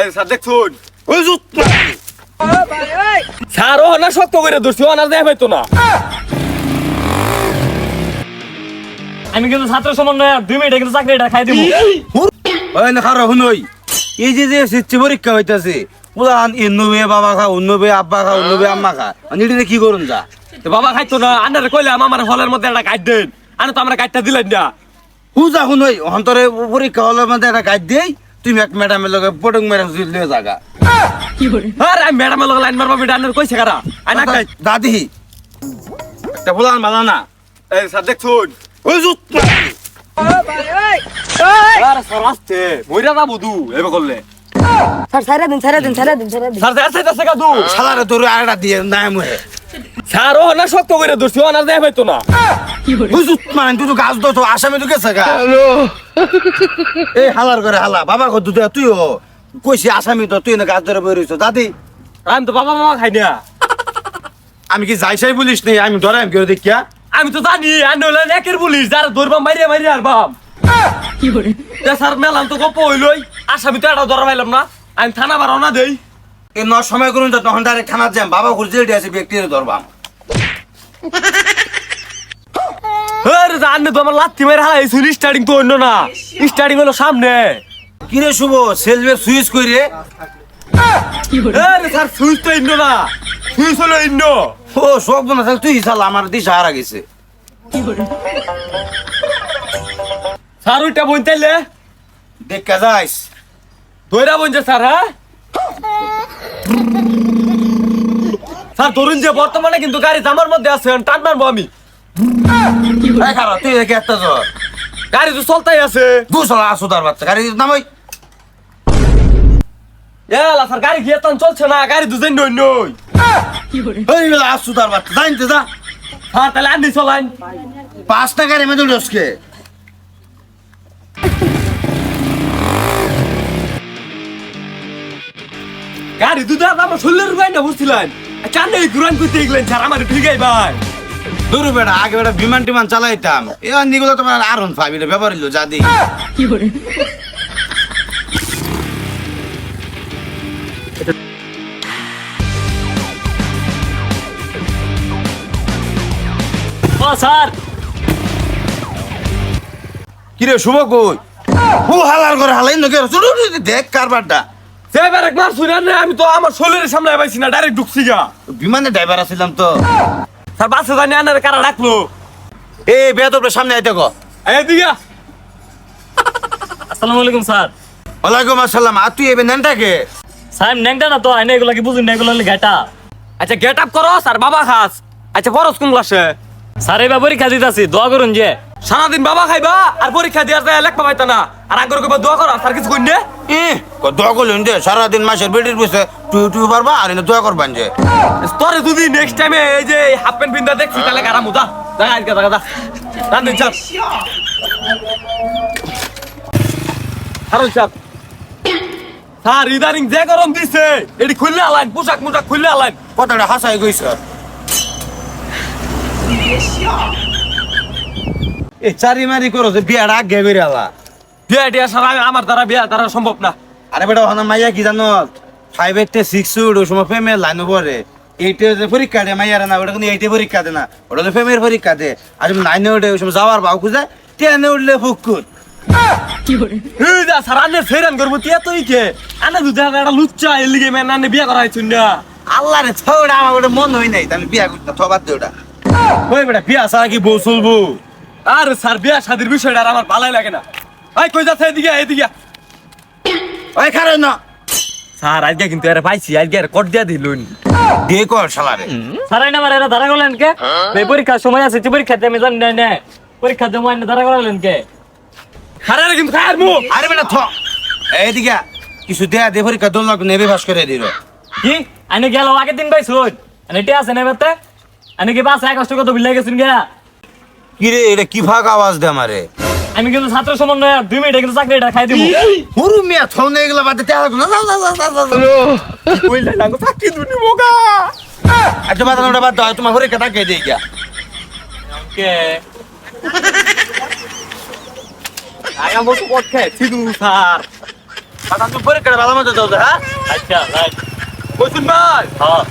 এই স্যার দেখুন ওই জুত স্যার ও না শক্ত করে ধরছি ও না দেখাই তো না। আমি কিন্তু ছাত্র সমন্বয় 2 মিনিটে কিন্তু চাকরিটা খাই দিব। ওই না খারাপ হুনই এই যে শিক্ষা পরীক্ষা হইতাছে পুরান ইন্নবে বাবা খা উন্নবে আব্বা খা উন্নবে আম্মা খা নিডিনে কি করুন যা তো বাবা খাইতো না আন্নারে কইলাম আমার হলের মধ্যে একটা গাইড দেন আনে তো আমরা গাইডটা দিলেন না। হুজা হুনই অন্তরে পরীক্ষা হলের মধ্যে একটা গাইড দেই তুমি এক ম্যাডামের লগে পটং মেরে লয়ে জাগা আরে আমি ম্যাডামের লগে লাইন মারবা বেটা আন্নারে কইছে কারা আইনা গাইড দাদি একটা ফুলান মালা না এই স্যার দেখুন ওই জুত আরে স্যার আসছে মইরা না বুদু এবে করলে স্যার ছাড়া দিন স্যার দেখ চাইতাছে কাদু শালারে তোর আরেকটা দিয়ে নাই মুহে স্যার ও না শক্ত করে ধরছি ও না দেখাই তো না। ওই জুত মানে তুই তো গাছ দো আসামে তো গেছে গা এই হালার করে হালা বাবা কত তুইও কইছি আসামি তো তুই না গাছ ধরে বই রইছ দাদি আমি তো বাবা মামা খাই না। আমি কি যাই সাই বলিস নেই আমি ধরাই কেউ দেখিয়া আমি তো জানি আন্নে হলেন একের পুলিশ যারা ধরবাম মারিয়া আর বাম স্যার মেলাম তো গপ হইলই আসামি তো এটা ধরা পাইলাম না আমি থানা বাড়াও না দেই এই ন সময় করুন তো তখন ডাইরেক্ট থানার যাম বাবা খুঁজে আছে ব্যক্তির ধরবাম আরে জানলে তো আমার লাথি মেরে হালাইছিল স্টার্টিং তো অন্য না স্টার্টিং হলো সামনে। কিরে শুভ সেলভের সুইচ কই রে আরে স্যার সুইচ তো ইন্ন না সুইচ হলো ইন্ন। ও সব না তাহলে তুই চাল আমার দিশা হারা গেছে স্যার ওইটা বইতাইলে দেখা যাইস দইরা বইছে স্যার হ্যাঁ স্যার ধরুন যে বর্তমানে কিন্তু গাড়ি জামার মধ্যে আছে টান মারবো আমি। এই খারাপ তুই দেখে একটা জ্বর গাড়ি তো চলতেই আছে দুশলা আসু তার বাচ্চা গাড়ি নামাই এলা স্যার গাড়ি গিয়ে তখন চলছে না গাড়ি দুজন নই নই এই বেলা আসু তার বাচ্চা জানতে যা স্যার তাহলে আন্দি চলাইন 5 টাকার মেদুল ডসকে গাড়ি দুধ আমার 16 রুপাই না বুঝছিলেন কানে ঘুরান করতে গেলেন স্যার আমার ঠিকই ভাই দূর বেটা আগে বেটা বিমান টিমান চালাইতাম এ নিগুলো তোমার আরন ফাইভ এটা ব্যাপার হইলো যা দি ও স্যার কিরে শুভ কই ও হালার করে হালাই নকে দেখ কারবারটা সেবার একবার শুনেন না আমি তো আমার শরীরের সামনে পাইছি না ডাইরেক্ট ঢুকছি গা বিমানে ড্রাইভার আছিলাম তো স্যার বাসে জানি আনার কারা ডাকলো এ বেদবের সামনে আইতে গো এদিকে আসসালামু আলাইকুম স্যার। ওয়ালাইকুম আসসালাম আর তুই এবে নেনটাকে স্যার নেংটা না তো আইনে এগুলা কি বুঝুন না এগুলা ঘাটা। আচ্ছা গেট আপ করো স্যার বাবা খাস আচ্ছা পরশ কোন ক্লাসে স্যার এবার পরীক্ষা দিতেছি দোয়া করুন যে সারাদিন বাবা খাইবা আর পরীক্ষা দিয়ে লেখবা পাইতা না আর আগর কইবা দোয়া করো স্যার কিছু কইনে দোয়া করলেন যে সারাদিন মাসের বেটির বসে তুই পারবা আর এনে দোয়া করবেন যে তোরে যদি নেক্সট টাইমে এই যে হাফ প্যান্ট পিন্দা দেখছি তাহলে গারামু দা দা আজকে দা দা রান্দিন চাপ হারুন চাপ স্যার ইদারিং যে গরম দিছে এডি খুললে আলাইন পোশাক মুশাক খুললে আলাইন কথাটা হাসাই গইছ এ চারি মারি করো যে বিয়াটা আগে বেরে আলা বিয়া টিয়া সারা আমার দ্বারা বিয়া দ্বারা সম্ভব না। আরে বেটা ওখানে মাইয়া কি জানো 5 তে 6 উড়ো সময় ফেমের লাইন পড়ে 8 যে পরীক্ষা দে মাইয়ার না ওটা কিন্তু 8 পরীক্ষা দে না ওটা তো ফেমের পরীক্ষা দে আর 9 উঠে ওই সময় যাওয়ার ভাও খুঁজে 10 উঠলে ফুকুর এই যা স্যার আনে ফেরান করবো তিয়া তুই কে আনে দুধ একটা লুচ্চা এর লিগে মেন আনে বিয়া করা হইছুন না আল্লাহ রে ছোড়া আমার ওটা মন হই নাই তাহলে বিয়া করতে থবাদ দে ওটা ওই বেটা বিয়া সারা কি বউ চলবো আর স্যার বিয়া শাদির বিষয়টা আর আমার ভালোই লাগে না। ভাই কই যাচ্ছে এদিকে এদিকে ওই খারে না স্যার আজকে কিন্তু এর পাইছি আজকে এর কট দিয়া দিলুন দিয়ে কর শালারে স্যার আইনা আমার এরা ধারা করলেন কে এই পরীক্ষার সময় আছে পরীক্ষা দিয়ে আমি জানি না না পরীক্ষা দিয়ে আইনা ধারা করলেন কে হারারে কিন্তু খায়ার মু আরে বেটা থ এইদিকে কিছু দেয়া দে পরীক্ষা দল না নেবে ভাস করে দিল কি আইনে গেল আগের দিন পাইছো আইনে টি আছে না বেতে আইনে কি বাস 1 কষ্ট কত বিল গেছেন গা কি রে এটা কি ভাগ আওয়াজ দে আমারে আমি কিন্তু ছাত্র সমন্বয় 2 মিনিটে কিন্তু চাকরিটা খাই দিব পুরো মিয়া থনে এগুলা বাদে তেল না কইলা না গো ফাকি দুনি মোগা আচ্ছা বাদ ওটা বাদ দাও তোমার পরীক্ষা থাকে দেই গা কে আগা বসু কট খায় সিধু স্যার তুমি পরীক্ষাটা ভালো মতো দাও হ্যাঁ আচ্ছা রাইট কইছুন ভাই হ্যাঁ